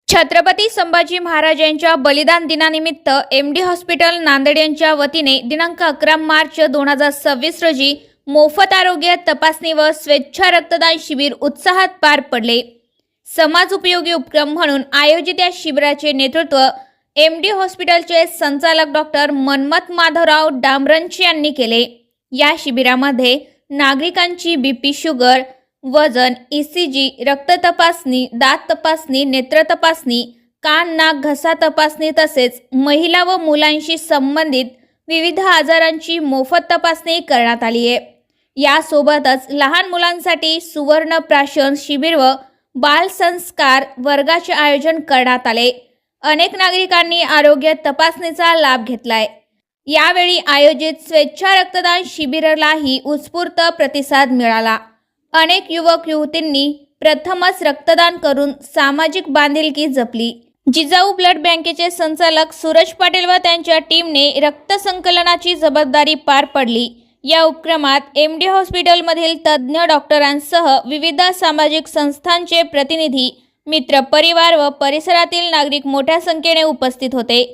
छत्रपती संभाजी महाराज यांच्या बलिदान दिनानिमित्त एमडी हॉस्पिटल नांदेड यांच्या वतीने दिनांक 11 मार्च 2026 रोजी मोफत आरोग्य तपासणी व स्वेच्छा रक्तदान शिबिर उत्साहात पार पडले। समाज उपयोगी उपक्रम म्हणून आयोजित या शिबिराचे नेतृत्व एमडी हॉस्पिटलचे संचालक डॉक्टर मनमथ माधवराव डांबरंचे यांनी केले। या शिबिरामध्ये नागरिकांची बीपी, शुगर, वजन, ईसीजी, रक्त तपासणी, दात तपासणी, नेत्र तपासणी, कान, नाक, घसा तपासणी तसेच महिला व मुलांशी संबंधित विविध आजारांची मोफत तपासणी करण्यात आली आहे। यासोबतच लहान मुलांसाठी सुवर्ण प्राशन शिबिर व बाल संस्कार वर्गाचे आयोजन करण्यात आले। अनेक नागरिकांनी आरोग्य तपासणीचा लाभ घेतलाय। यावेळी आयोजित स्वेच्छा रक्तदान शिबिरालाही उत्स्फूर्त प्रतिसाद मिळाला। अनेक युवक युवतींनी प्रथमच रक्तदान करून सामाजिक बांधिलकी जपली। जिजाऊ ब्लड बँकेचे संचालक सूरज पाटील व त्यांच्या टीमने रक्त संकलनाची जबाबदारी पार पडली। या उपक्रमात एमडी हॉस्पिटलमधील तज्ज्ञ डॉक्टरांसह विविध सामाजिक संस्थांचे प्रतिनिधी, मित्र, परिवार व परिसरातील नागरिक मोठ्या संख्येने उपस्थित होते।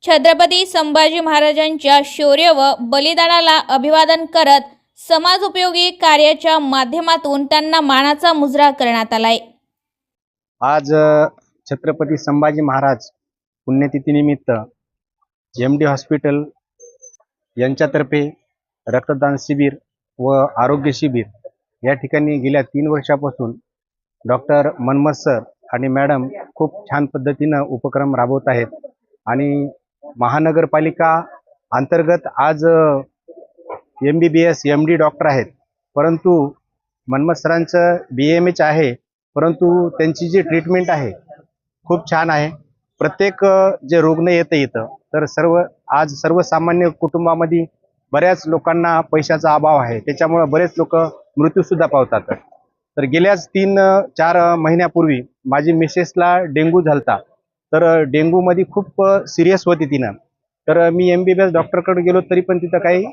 छत्रपती संभाजी महाराजांच्या शौर्य व बलिदानाला अभिवादन करत समाज उपयोगी कार्याच्या माध्यमातून त्यांना मानाचा मुजरा करण्यात आलाय। आज छत्रपती संभाजी महाराज पुण्यतिथीनिमित्त एमडी हॉस्पिटल यांच्यातर्फे रक्तदान शिबिर व आरोग्य शिबिर या ठिकाणी गेल्या 3 वर्षापासून डॉक्टर मनमथ सर आणि मॅडम खूप छान पद्धतीनं उपक्रम राबवत आहेत आणि महानगरपालिका अंतर्गत आज MBBS MD डॉक्टर आहेत, परंतु मनमथ सरांचं BMH आहे, परंतु त्यांची जी ट्रीटमेंट आहे खूप छान आहे। प्रत्येक जे रुग्ण येतं इथं तर आज सर्वसामान्य कुटुंबामध्ये बऱ्याच लोकांना पैशाचा अभाव आहे, त्याच्यामुळे बरेच लोक मृत्यूसुद्धा पावतात। तर गेल्याच 3-4 महिन्यापूर्वी माझी मिसेसला डेंग्यू झालता, तर डेंग्यूमध्ये खूप सिरियस होती तिनं। तर मी MBBS डॉक्टरकडे गेलो तरी पण तिथं काही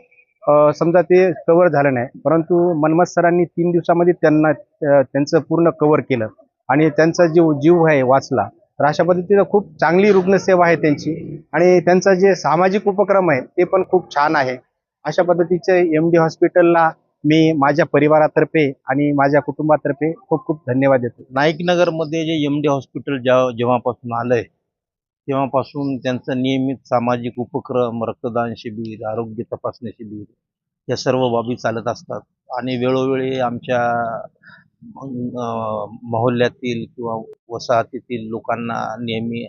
समजा ते कव्हर झालं नाही, परंतु मनमथ सरांनी 3 दिवसामध्ये त्यांचं पूर्ण कव्हर केलं आणि त्यांचा जीव आहे वाचला। तर अशा पद्धतीनं खूप चांगली रुग्णसेवा आहे त्यांची आणि त्यांचा जे सामाजिक उपक्रम आहे ते पण खूप छान आहे। अशा पद्धतीचे MD हॉस्पिटलला मी माझ्या परिवारातर्फे आणि माझ्या कुटुंबातर्फे खूप खूप धन्यवाद देतो। नाईकनगरमध्ये जे MD हॉस्पिटल जेव्हापासून आलंय तेव्हापासून त्यांचा नियमित सामाजिक उपक्रम, रक्तदान शिबिर, आरोग्य तपासणी शिबिर या सर्व बाबी चालत असतात आणि वेळोवेळी आमच्या मोहल्ल्यातील किंवा वसाहतीतील लोकांना नेहमी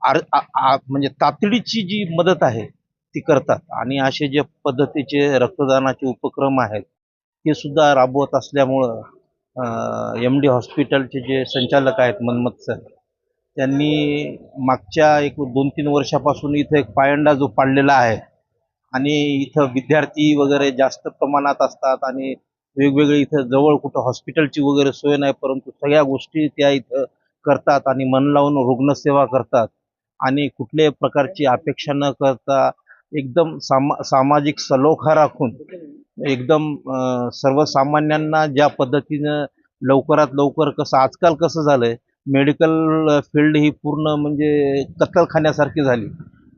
म्हणजे तातडीची जी मदत आहे ती करतात आणि असे जे पद्धतीचे रक्तदानाचे उपक्रम आहेत ते सुद्धा राबवत असल्यामुळं MD हॉस्पिटलचे जे संचालक आहेत मनमथ सर, त्यांनी मागच्या 2-3 वर्षापासून इथं एक पायंडा जो पाडलेला आहे आणि इथं विद्यार्थी वगैरे जास्त प्रमाणात असतात आणि वेगवेगळे इथं जवळ कुठं हॉस्पिटलची वगैरे सोय नाही, परंतु सगळ्या गोष्टी त्या इथं करतात आणि मन लावून रुग्णसेवा करतात आणि कुठल्याही प्रकारची अपेक्षा न करता एकदम सामाजिक सलोखा राखून एकदम सर्वसामान्यांना ज्या पद्धतीनं लवकरात लवकर आजकाल कसं झालंय, मेडिकल फील्ड ही पूर्ण म्हणजे कत्तलखान्यासारखी झाली,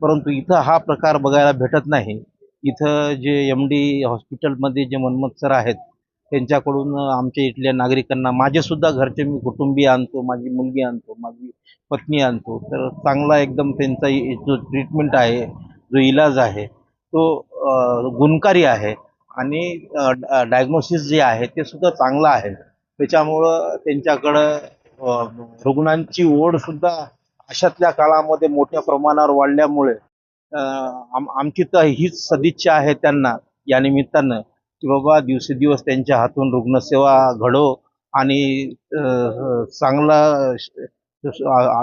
परंतु इथं हा प्रकार बघायला भेटत नाही। इथं जे MD हॉस्पिटलमध्ये जे मनमथ सर आहेत त्यांच्याकडून आमच्या इथल्या नागरिकांना, माझेसुद्धा घरचे मी कुटुंबीय आणतो, माझी मुलगी आणतो, माझी पत्नी आणतो, तर चांगला एकदम त्यांचा जो ट्रीटमेंट आहे, जो इलाज आहे तो गुणकारी आहे आणि डायग्नोसिस जे आहे ते सुद्धा चांगलं आहे। त्याच्यामुळं त्यांच्याकडं रुग्णांची ओढ सुद्धा अशातल्या काळामध्ये मोठ्या प्रमाणावर वाढल्यामुळे आमची तर हीच सदिच्छा आहे त्यांना या निमित्तानं की बाबा दिवसेदिवस त्यांच्या हातून रुग्णसेवा घडो आणि चांगला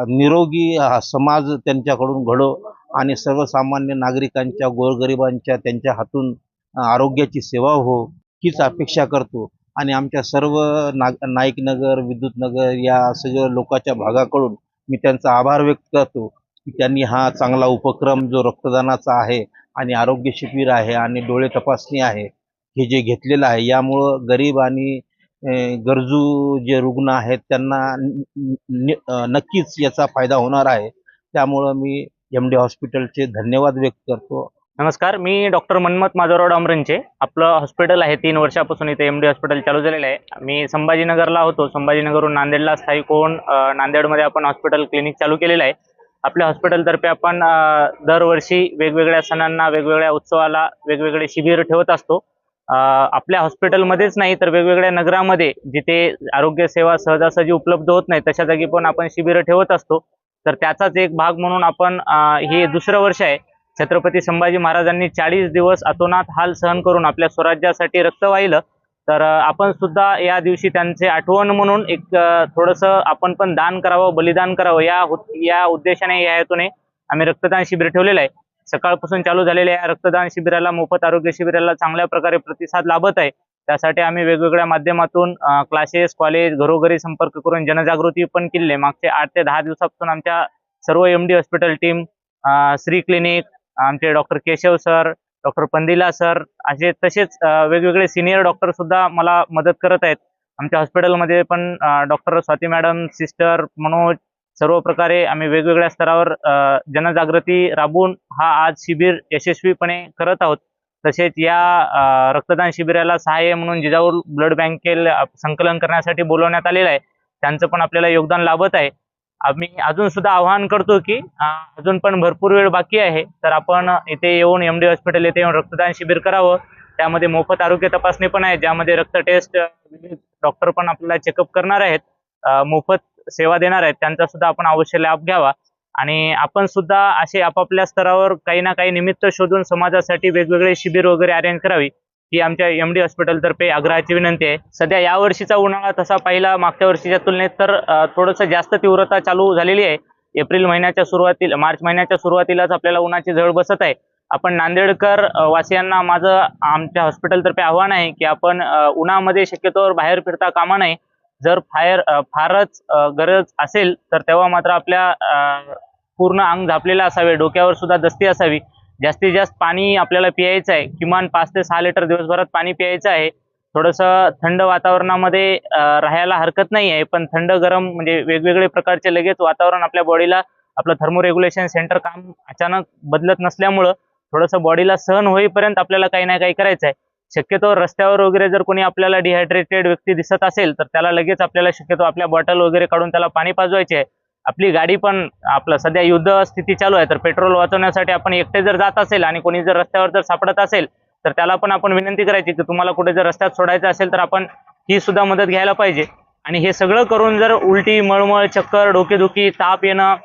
निरोगी समाज त्यांच्याकडून घडो आणि सर्वसामान्य नागरिकांच्या, गोरगरिबांच्या त्यांच्या हातून आरोग्याची सेवा हो, हीच अपेक्षा करतो आणि आमच्या सर्व नाईकनगर, विद्युतनगर या सगळ्या लोकांच्या भागाकडून मी त्यांचा आभार व्यक्त करतो की त्यांनी हा चांगला उपक्रम जो रक्तदानाचा आहे आणि आरोग्य शिबिर आहे आणि डोळे तपासणी आहे हे जे घेतलेलं आहे, यामुळं गरीब आणि गरजू जे रुग्ण आहेत त्यांना नक्कीच याचा फायदा होणार आहे. त्यामुळं मी MD हॉस्पिटलचे धन्यवाद व्यक्त करतो. नमस्कार, मी डॉक्टर मन्मथ माधवराव डांबरेंचे. आपलं हॉस्पिटल आहे 3 वर्षापासून इथे MD हॉस्पिटल चालू झालेलं आहे. मी संभाजीनगरला होतो. संभाजीनगरहून नांदेडला स्थायिक होऊन नांदेडमध्ये आपण हॉस्पिटल क्लिनिक चालू केलेलं आहे. आपल्या हॉस्पिटलतर्फे आपण दरवर्षी वेगवेगळ्या सणांना, वेगवेगळ्या उत्सवाला वेगवेगळे शिबिर ठेवत असतो. आपल्या हॉस्पिटलमध्येच नाही तर वेगवेगळ्या नगरामध्ये जिथे आरोग्य सेवा सहजासहजी उपलब्ध होत नाही तशा जागी पण आपण शिबिरं ठेवत असतो. तर त्याचाच एक भाग म्हणून आपण हे दुसरं वर्ष आहे. छत्रपती संभाजी महाराजांनी 40 दिवस अतोनात हाल सहन करून आपल्या स्वराज्यासाठी रक्त वाहिलं. तर आपण सुद्धा या दिवशी त्यांचे आठवण म्हणून एक थोडंसं आपण पण दान करावं, बलिदान करावं या उद्देशाने, या हेतूने आम्ही रक्तदान शिबिर ठेवलेलं आहे. सकाळपासून चालू झालेल्या या रक्तदान शिबिराला, मोफत आरोग्य शिबिराला चांगल्या प्रकारे प्रतिसाद लाभत आहे. त्यासाठी आम्ही वेगवेगळ्या माध्यमातून क्लासेस, कॉलेज, घरोघरी संपर्क करून जनजागृती पण केली आहे. मागचे 8 ते 10 दिवसापासून आमच्या सर्व MD hospital team, Shri clinic, आमचे डॉक्टर केशव सर, डॉक्टर पंदिला सर, असे तसेच वेगवेगळे सिनियर डॉक्टर सुद्धा मला मदत करत आहेत. आमच्या हॉस्पिटलमध्ये पण doctor Swati madam, sister Manoj, सर्व प्रकारे आम्ही वेगवेगळ्या स्तरावर जनजागृती राबवून हा आज शिबिर यशस्वीपणे करत आहोत. तसेच या रक्तदान शिबिराला सहाय्य म्हणून जिजाऊ ब्लड बँकेला संकलन करण्यासाठी बोलवण्यात आलेलं आहे. त्यांचं पण आपल्याला योगदान लाभत आहे. आम्ही अजून सुद्धा आवाहन करतो की अजून पण भरपूर वेळ बाकी आहे, तर आपण इथे येऊन MD हॉस्पिटल येथे येऊन रक्तदान शिबिर करावं. त्यामध्ये मोफत आरोग्य तपासणी पण आहे, ज्यामध्ये रक्त टेस्ट, डॉक्टर पण आपल्याला चेकअप करणार आहेत, मोफत सेवा देणार आहेत. त्यांचा सुद्धा आपण अवश्य लाभ घ्यावा. आणि आपण सुद्धा असे आपापल्या स्तरावर काही ना काही निमित्त शोधून समाजासाठी वेगवेगळे शिबिर वगैरे अरेंज करावी, ही आमच्या MD हॉस्पिटलतर्फे आग्रहाची विनंती आहे. सध्या या वर्षीचा उन्हाळा तसा पाहिला मागच्या वर्षीच्या तुलनेत तर थोडंसं जास्त तीव्रता चालू झालेली आहे. एप्रिल महिन्याच्या सुरुवातीला, मार्च महिन्याच्या सुरुवातीलाच आपल्याला उन्हाची झळ बसत आहे. आपण नांदेडकर वासियांना माझं आमच्या हॉस्पिटलतर्फे आव्हान आहे की आपण उन्हामध्ये शक्यतोवर बाहेर फिरता कामा नये. जर फारच गरज असेल तर तेव्हा मात्र आपल्या पूर्ण अंग झापलेलं असावे, डोक्यावर सुद्धा दस्ती असावी. जास्तीत जास्त पाणी आपल्याला प्यायचं आहे. किमान 5 ते 6 लिटर दिवसभरात पाणी प्यायचं आहे. थोडंसं थंड वातावरणामध्ये राहायला हरकत नाही आहे, पण थंड गरम म्हणजे वेगवेगळे प्रकारचे लगेच वातावरण आपल्या बॉडीला, आपलं थर्मोरेग्युलेशन सेंटर काम अचानक बदलत नसल्यामुळं थोडंसं बॉडीला सहन होईपर्यंत आपल्याला काही ना काही करायचं आहे. शक्यतो रस्त्यावर वगैरे जर कोणी आपल्याला डिहायड्रेटेड व्यक्ती दिसत असेल तर त्याला लगेच आपल्याला शक्यतो आपल्या बॉटल वगैरे काढून त्याला पाणी पाजवायचे आहे. आपली गाडी पण, आपलं सध्या युद्ध स्थिती चालू आहे, तर पेट्रोल वाचवण्यासाठी आपण एकटे जर जात असेल आणि कोणी जर रस्त्यावर जर सापडत असेल तर त्याला पण आपण विनंती करायची की तुम्हाला कुठे जर रस्त्यात सोडायचं असेल तर आपण ही सुद्धा मदत घ्यायला पाहिजे. आणि हे सगळं करून जर उलटी, मळमळ, चक्कर, डोकेदुखी, ताप येणं,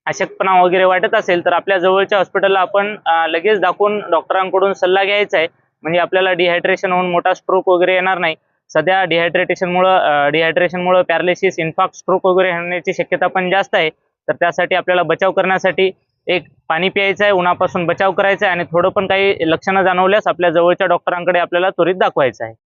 अशक्तपणा वगैरे वाटत असेल तर आपल्या जवळच्या हॉस्पिटलला आपण लगेच दाखवून डॉक्टरांकडून सल्ला घ्यायचा आहे. म्हणजे आपल्याला डिहायड्रेशन होऊन मोठा स्ट्रोक वगैरे येणार नाही. सध्या डिहायड्रेशनमुळे पॅरालिसिस, इन्फार्क्ट, स्ट्रोक वगैरे होण्याची शक्यता पण जास्त आहे. तर त्यासाठी आपल्याला बचाव करण्यासाठी एक पाणी प्यायचं आहे, उन्हापासून बचाव करायचा आहे आणि थोडं पण काही लक्षणं जाणवल्यास आपल्या जवळच्या डॉक्टरांकडे आपल्याला त्वरित दाखवायचं आहे.